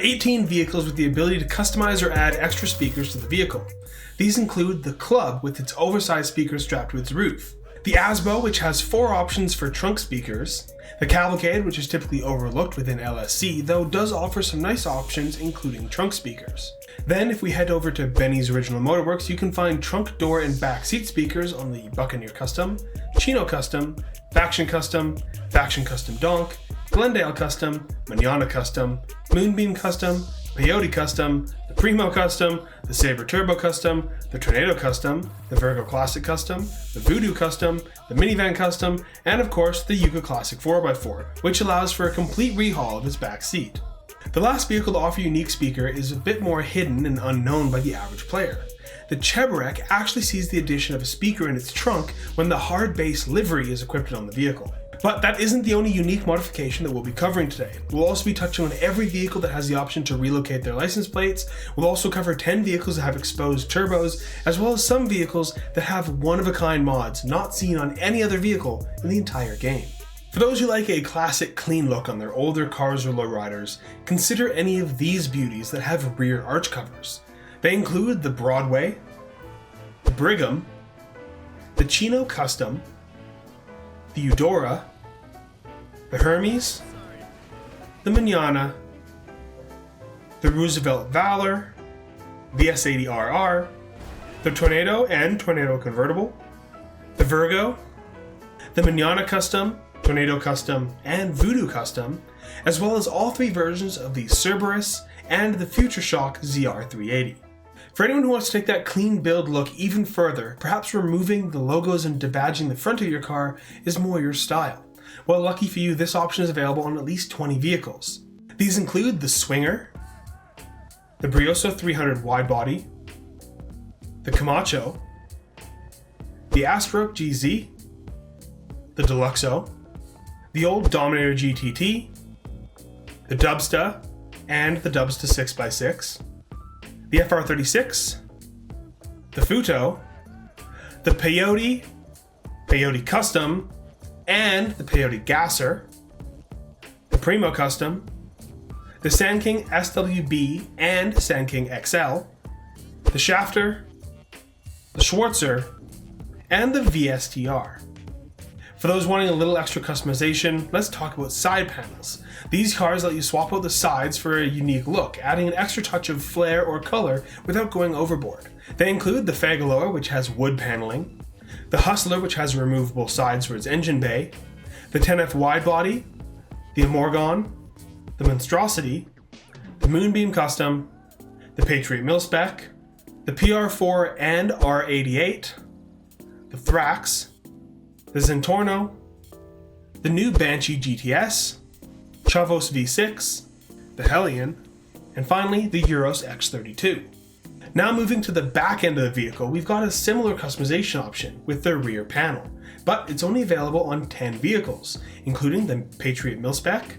18 vehicles with the ability to customize or add extra speakers to the vehicle. These include the Club with its oversized speakers strapped to its roof, the Asbo, which has 4 options for trunk speakers, the Cavalcade, which is typically overlooked within LSC, though does offer some nice options including trunk speakers. Then if we head over to Benny's Original Motorworks, you can find trunk door and back seat speakers on the Buccaneer Custom, Chino Custom, Faction Custom Donk, Glendale Custom, Manana Custom, Moonbeam Custom, Peyote Custom, the Primo Custom, the Sabre Turbo Custom, the Tornado Custom, the Virgo Classic Custom, the Voodoo Custom, the Minivan Custom, and of course the Yuka Classic 4x4, which allows for a complete rehaul of its back seat. The last vehicle to offer a unique speaker is a bit more hidden and unknown by the average player. The Cheburek actually sees the addition of a speaker in its trunk when the hard base livery is equipped on the vehicle. But that isn't the only unique modification that we'll be covering today. We'll also be touching on every vehicle that has the option to relocate their license plates. We'll also cover 10 vehicles that have exposed turbos, as well as some vehicles that have one-of-a-kind mods not seen on any other vehicle in the entire game. For those who like a classic clean look on their older cars or lowriders, consider any of these beauties that have rear arch covers. They include the Broadway, the Brigham, the Chino Custom, the Eudora, the Hermes, the Manana, the Roosevelt Valor, the S80RR, the Tornado and Tornado Convertible, the Virgo, the Manana Custom, Tornado Custom, and Voodoo Custom, as well as all 3 versions of the Cerberus and the Future Shock ZR380. For anyone who wants to take that clean build look even further, perhaps removing the logos and debadging the front of your car is more your style. Well, lucky for you, this option is available on at least 20 vehicles. These include the Swinger, the Brioso 300 Widebody, the Camacho, the Astroke GZ, the Deluxo, the old Dominator GTT, the Dubsta, and the Dubsta 6x6, the FR36, the Futo, the Peyote, Peyote Custom, and the Peyote Gasser, the Primo Custom, the Sand King SWB and Sand King XL, the Shafter, the Schwarzer, and the VSTR. For those wanting a little extra customization, let's talk about side panels. These cars let you swap out the sides for a unique look, adding an extra touch of flair or color without going overboard. They include the Fagaloa, which has wood paneling, the Hustler, which has removable sides for its engine bay, the 10F Widebody, the Amorgon, the Monstrosity, the Moonbeam Custom, the Patriot Mil-Spec, the PR4 and R88, the Thrax, the Zentorno, the new Banshee GTS, Chavos V6, the Hellion, and finally the Euros X32. Now moving to the back end of the vehicle, we've got a similar customization option with the rear panel, but it's only available on 10 vehicles, including the Patriot Mil-Spec,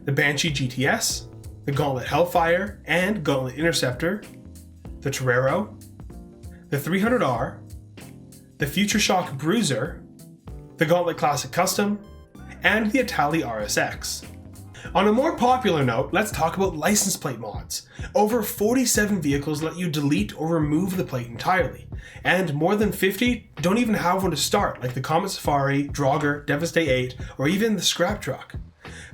the Banshee GTS, the Gauntlet Hellfire and Gauntlet Interceptor, the Torero, the 300R, the Future Shock Bruiser, the Gauntlet Classic Custom, and the Itali RSX. On a more popular note, let's talk about license plate mods. Over 47 vehicles let you delete or remove the plate entirely, and more than 50 don't even have one to start, like the Comet Safari, Draugr, Devastate 8, or even the Scrap Truck.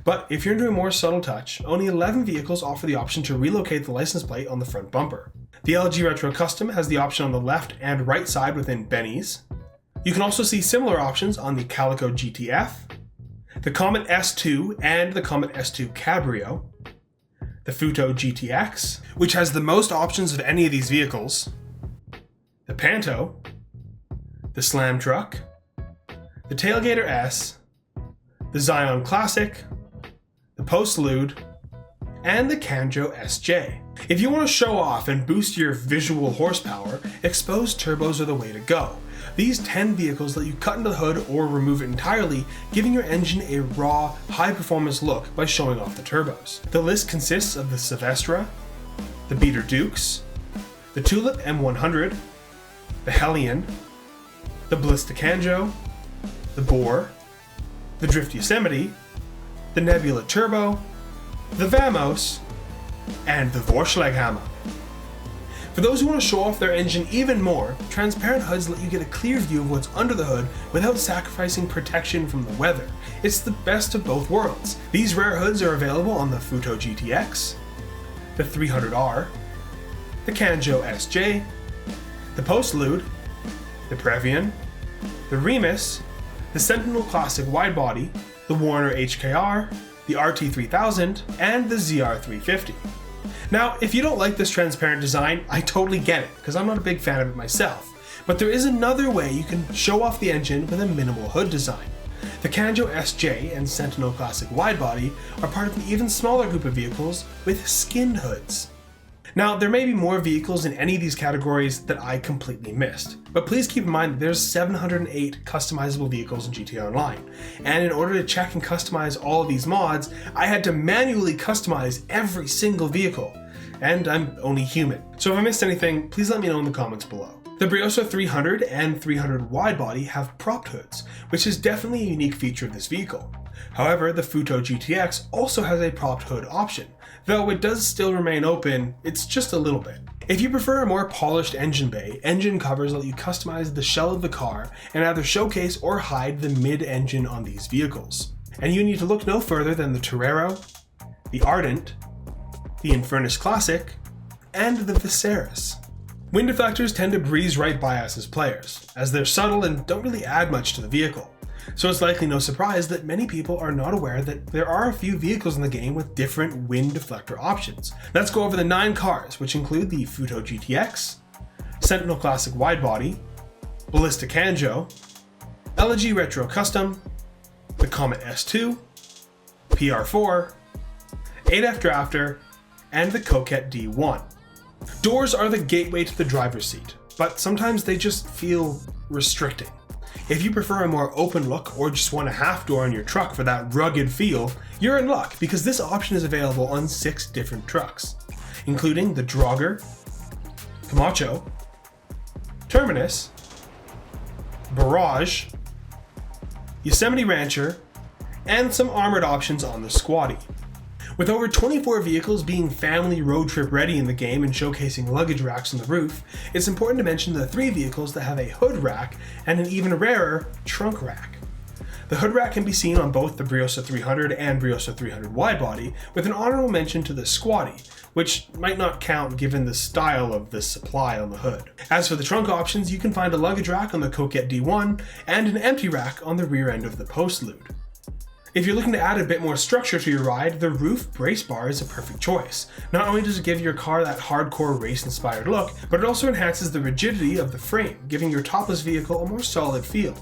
But if you're into a more subtle touch, only 11 vehicles offer the option to relocate the license plate on the front bumper. The LG Retro Custom has the option on the left and right side within Benny's. You can also see similar options on the Calico GTF, the Comet S2 and the Comet S2 Cabrio, the Futo GTX, which has the most options of any of these vehicles, the Panto, the Slam Truck, the Tailgater S, the Zion Classic, the Postlude, and the Kanjo SJ. If you want to show off and boost your visual horsepower, exposed turbos are the way to go. These 10 vehicles let you cut into the hood or remove it entirely, giving your engine a raw, high-performance look by showing off the turbos. The list consists of the Silvestra, the Beater Dukes, the Tulip M100, the Hellion, the Ballista Kanjo, the Boar, the Drift Yosemite, the Nebula Turbo, the Vamos, and the Vorschlaghammer. For those who want to show off their engine even more, transparent hoods let you get a clear view of what's under the hood without sacrificing protection from the weather. It's the best of both worlds. These rare hoods are available on the Futo GTX, the 300R, the Kanjo SJ, the Postlude, the Previan, the Remus, the Sentinel Classic Widebody, the Warner HKR, the RT3000, and the ZR350. Now, if you don't like this transparent design, I totally get it, because I'm not a big fan of it myself. But there is another way you can show off the engine with a minimal hood design. The Kanjo SJ and Sentinel Classic Widebody are part of an even smaller group of vehicles with skinned hoods. Now, there may be more vehicles in any of these categories that I completely missed, but please keep in mind that there's 708 customizable vehicles in GTA Online, and in order to check and customize all of these mods, I had to manually customize every single vehicle, and I'm only human. So if I missed anything, please let me know in the comments below. The Briosa 300 and 300 Widebody have propped hoods, which is definitely a unique feature of this vehicle. However, the Futo GTX also has a propped hood option, though it does still remain open, it's just a little bit. If you prefer a more polished engine bay, engine covers let you customize the shell of the car and either showcase or hide the mid-engine on these vehicles. And you need to look no further than the Torero, the Ardent, the Infernus Classic, and the Viserys. Wind deflectors tend to breeze right by us as players, as they're subtle and don't really add much to the vehicle. So it's likely no surprise that many people are not aware that there are a few vehicles in the game with different wind deflector options. Let's go over the 9 cars, which include the Futo GTX, Sentinel Classic Widebody, Ballista Kanjo, Elegy Retro Custom, the Comet S2, PR4, 8F Drafter, and the Coquette D1. Doors are the gateway to the driver's seat, but sometimes they just feel restricting. If you prefer a more open look or just want a half door on your truck for that rugged feel, you're in luck because this option is available on 6 different trucks, including the Draugr, Camacho, Terminus, Barrage, Yosemite Rancher, and some armored options on the Squatty. With over 24 vehicles being family road trip ready in the game and showcasing luggage racks on the roof, it's important to mention the 3 vehicles that have a hood rack and an even rarer trunk rack. The hood rack can be seen on both the Briosa 300 and Briosa 300 Widebody, with an honorable mention to the Squatty, which might not count given the style of the supply on the hood. As for the trunk options, you can find a luggage rack on the Coquette D1 and an empty rack on the rear end of the Postlude. If you're looking to add a bit more structure to your ride, the roof brace bar is a perfect choice. Not only does it give your car that hardcore race-inspired look, but it also enhances the rigidity of the frame, giving your topless vehicle a more solid feel.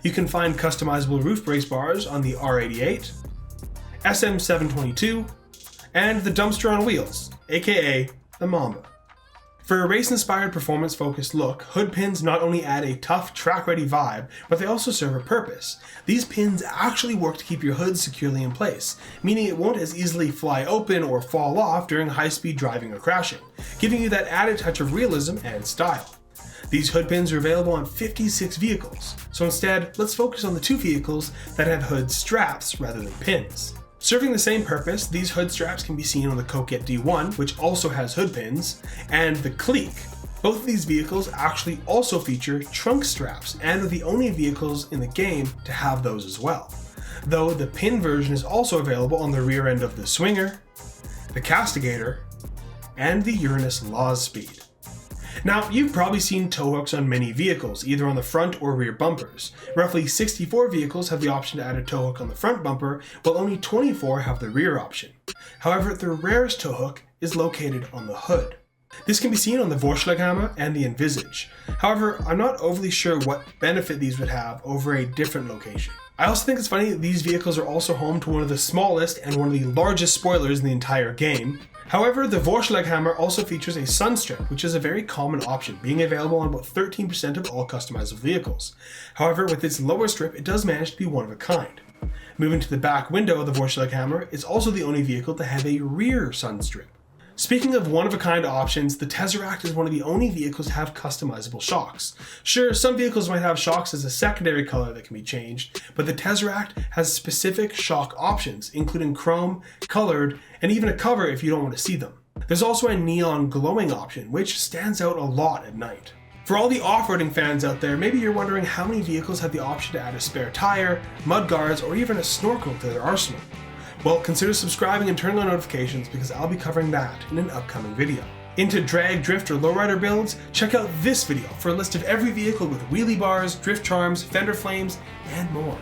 You can find customizable roof brace bars on the R88, SM722, and the Dumpster on Wheels, aka the Mamba. For a race-inspired performance-focused look, hood pins not only add a tough, track-ready vibe, but they also serve a purpose. These pins actually work to keep your hood securely in place, meaning it won't as easily fly open or fall off during high-speed driving or crashing, giving you that added touch of realism and style. These hood pins are available on 56 vehicles, so instead, let's focus on the 2 vehicles that have hood straps rather than pins. Serving the same purpose, these hood straps can be seen on the Coquette D1, which also has hood pins, and the Clique. Both of these vehicles actually also feature trunk straps and are the only vehicles in the game to have those as well. Though the pin version is also available on the rear end of the Swinger, the Castigator, and the Uranus Laws Speed. Now, you've probably seen tow hooks on many vehicles, either on the front or rear bumpers. Roughly 64 vehicles have the option to add a tow hook on the front bumper, while only 24 have the rear option. However, the rarest tow hook is located on the hood. This can be seen on the Vorschlaghammer and the Envisage. However, I'm not overly sure what benefit these would have over a different location. I also think it's funny that these vehicles are also home to one of the smallest and one of the largest spoilers in the entire game. However, the Vorschlaghammer also features a sun strip, which is a very common option, being available on about 13% of all customizable vehicles. However, with its lower strip, it does manage to be one of a kind. Moving to the back window of the Vorschlaghammer, it's also the only vehicle to have a rear sun strip. Speaking of one-of-a-kind options, the Tesseract is one of the only vehicles to have customizable shocks. Sure, some vehicles might have shocks as a secondary color that can be changed, but the Tesseract has specific shock options, including chrome, colored, and even a cover if you don't want to see them. There's also a neon glowing option, which stands out a lot at night. For all the off-roading fans out there, maybe you're wondering how many vehicles have the option to add a spare tire, mud guards, or even a snorkel to their arsenal. Well, consider subscribing and turning on notifications because I'll be covering that in an upcoming video. Into drag, drift, or lowrider builds? Check out this video for a list of every vehicle with wheelie bars, drift charms, fender flames, and more.